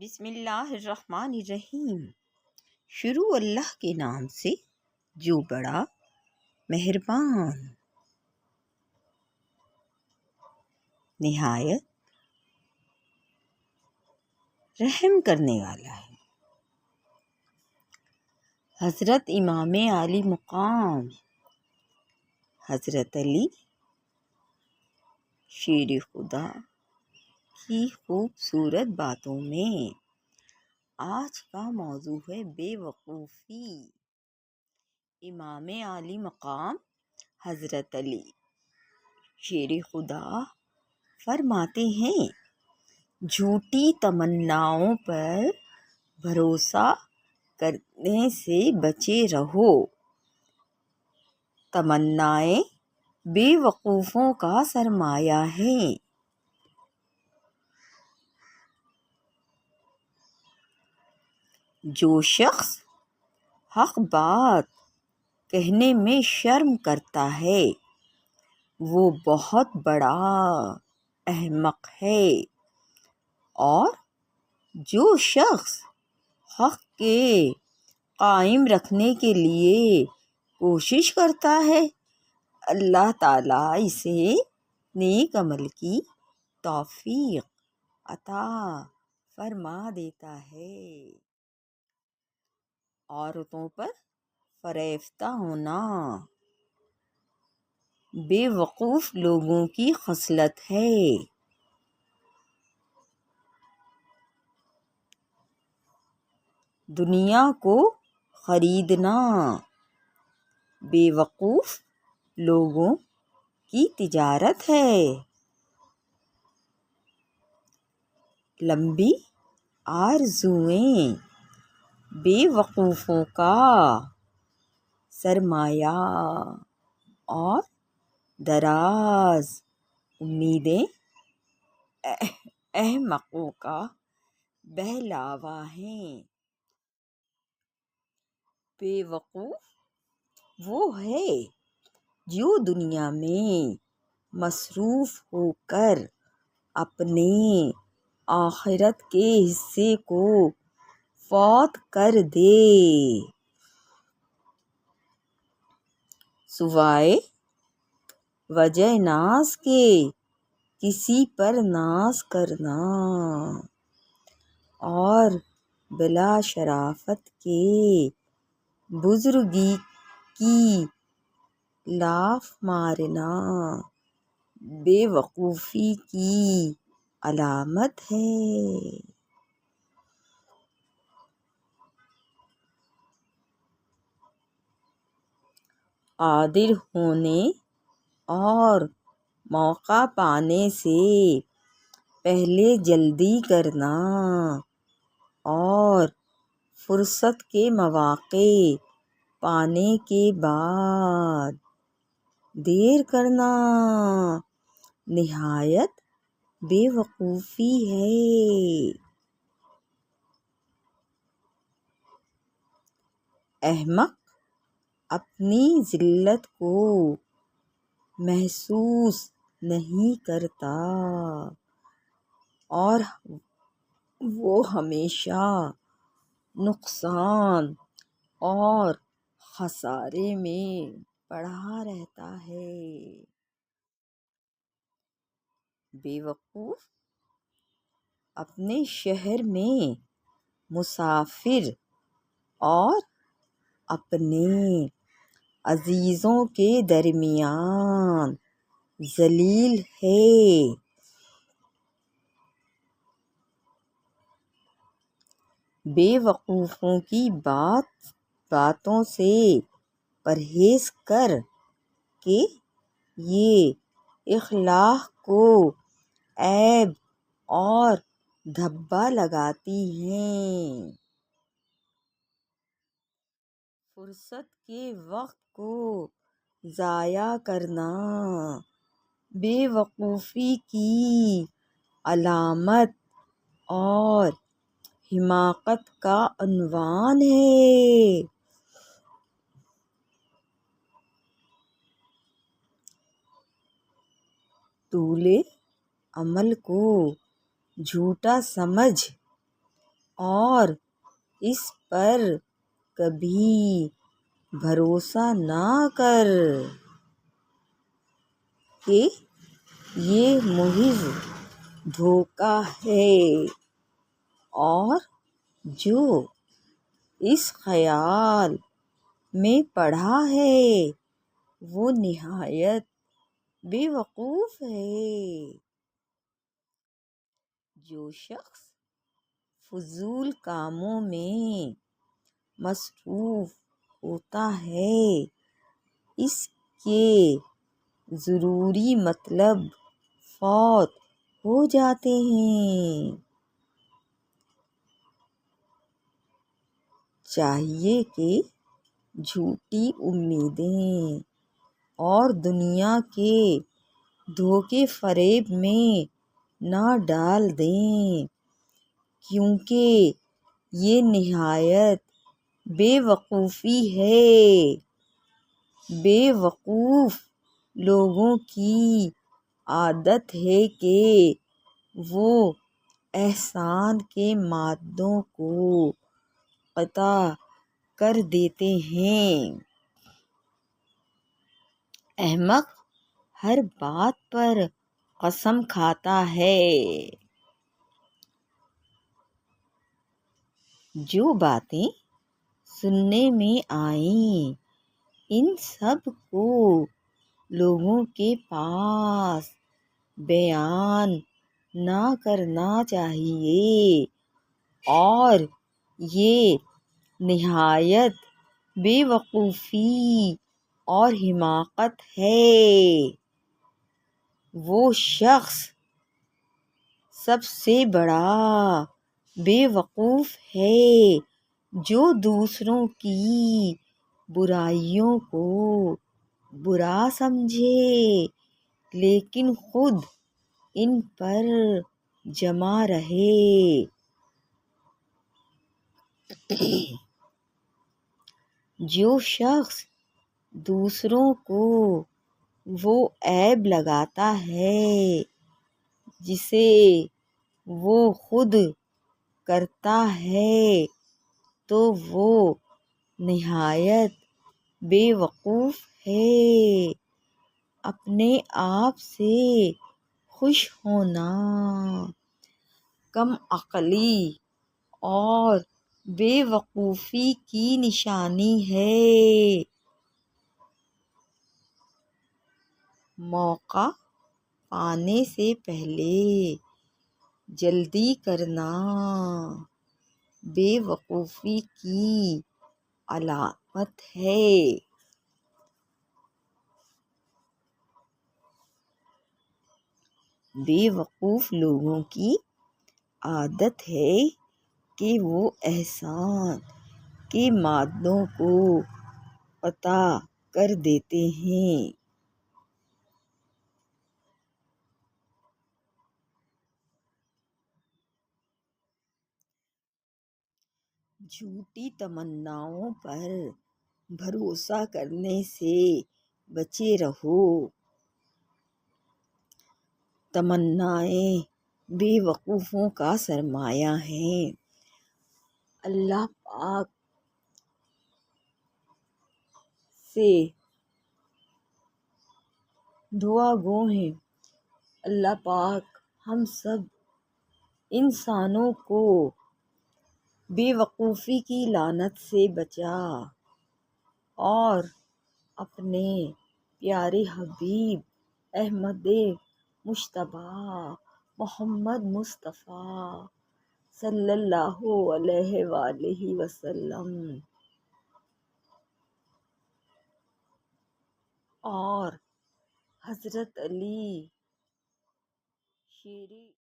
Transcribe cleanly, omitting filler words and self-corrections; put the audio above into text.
بسم اللہ الرحمن الرحیم۔ شروع اللہ کے نام سے جو بڑا مہربان نہایت رحم کرنے والا ہے۔ حضرت امام عالی مقام حضرت علی شیر خدا کی خوبصورت باتوں میں آج کا موضوع ہے بے وقوفی۔ امام عالی مقام حضرت علی شیر خدا فرماتے ہیں، جھوٹی تمناؤں پر بھروسہ کرنے سے بچے رہو۔ تمنائیں بے وقوفوں کا سرمایہ ہے۔ جو شخص حق بات کہنے میں شرم کرتا ہے وہ بہت بڑا احمق ہے، اور جو شخص حق کے قائم رکھنے کے لیے کوشش کرتا ہے اللہ تعالیٰ اسے نیک عمل کی توفیق عطا فرما دیتا ہے۔ عورتوں پر فریفتہ ہونا بے وقوف لوگوں کی خصلت ہے۔ دنیا کو خریدنا بے وقوف لوگوں کی تجارت ہے۔ لمبی آرزوئیں بے وقوفوں کا سرمایہ اور دراز امیدیں احمقوں کا بہلاوا ہیں۔ بے وقوف وہ ہے جو دنیا میں مصروف ہو کر اپنے آخرت کے حصے کو فوت کر دے، سوائے وجہ ناز کے کسی پر ناز کرنا، اور بلا شرافت کے بزرگی کی لاف مارنا بے وقوفی کی علامت ہے۔ قادر ہونے اور موقع پانے سے پہلے جلدی کرنا اور فرصت کے مواقع پانے کے بعد دیر کرنا نہایت بے وقوفی ہے۔ احمق اپنی ذلت کو محسوس نہیں کرتا اور وہ ہمیشہ نقصان اور خسارے میں پڑا رہتا ہے۔ بے وقوف اپنے شہر میں مسافر اور اپنے عزیزوں کے درمیان ذلیل ہے۔ بے وقوفوں کی باتوں سے پرہیز کر کے یہ اخلاق کو عیب اور دھبا لگاتی ہیں۔ فرصت کے وقت کو ضائع کرنا بے وقوفی کی علامت اور حماقت کا عنوان ہے۔ طول عمل کو جھوٹا سمجھ اور اس پر کبھی بھروسہ نہ کر کہ یہ محض دھوکہ ہے، اور جو اس خیال میں پڑا ہے وہ نہایت بے وقوف ہے۔ جو شخص فضول کاموں میں مصروف ہوتا ہے اس کے ضروری مطلب فوت ہو جاتے ہیں۔ چاہیے کہ جھوٹی امیدیں اور دنیا کے دھوکے فریب میں نہ ڈال دیں، کیونکہ یہ نہایت بے وقوفی ہے۔ بے وقوف لوگوں کی عادت ہے کہ وہ احسان کے مادوں کو قطع کر دیتے ہیں۔ احمق ہر بات پر قسم کھاتا ہے۔ جو باتیں سننے میں آئیں ان سب کو لوگوں کے پاس بیان نہ کرنا چاہیے، اور یہ نہایت بے وقوفی اور حماقت ہے۔ وہ شخص سب سے بڑا بے وقوف ہے جو دوسروں کی برائیوں کو برا سمجھے لیکن خود ان پر جمع رہے۔ جو شخص دوسروں کو وہ عیب لگاتا ہے جسے وہ خود کرتا ہے تو وہ نہایت بے وقوف ہے۔ اپنے آپ سے خوش ہونا کم عقلی اور بے وقوفی کی نشانی ہے۔ موقع پانے سے پہلے جلدی کرنا بے وقوفی کی علامت ہے۔ بے وقوف لوگوں کی عادت ہے کہ وہ احسان کے مادوں کو قطع کر دیتے ہیں۔ جھوٹی تمناؤں پر بھروسہ کرنے سے بچے رہو۔ تمنائیں بے وقوفوں کا سرمایہ ہیں۔ اللہ پاک سے دعا گو ہیں، اللہ پاک ہم سب انسانوں کو بے وقوفی کی لعنت سے بچا اور اپنے پیارے حبیب احمد مجتبیٰ محمد مصطفیٰ صلی اللہ علیہ وآلہ وسلم اور حضرت علی شیر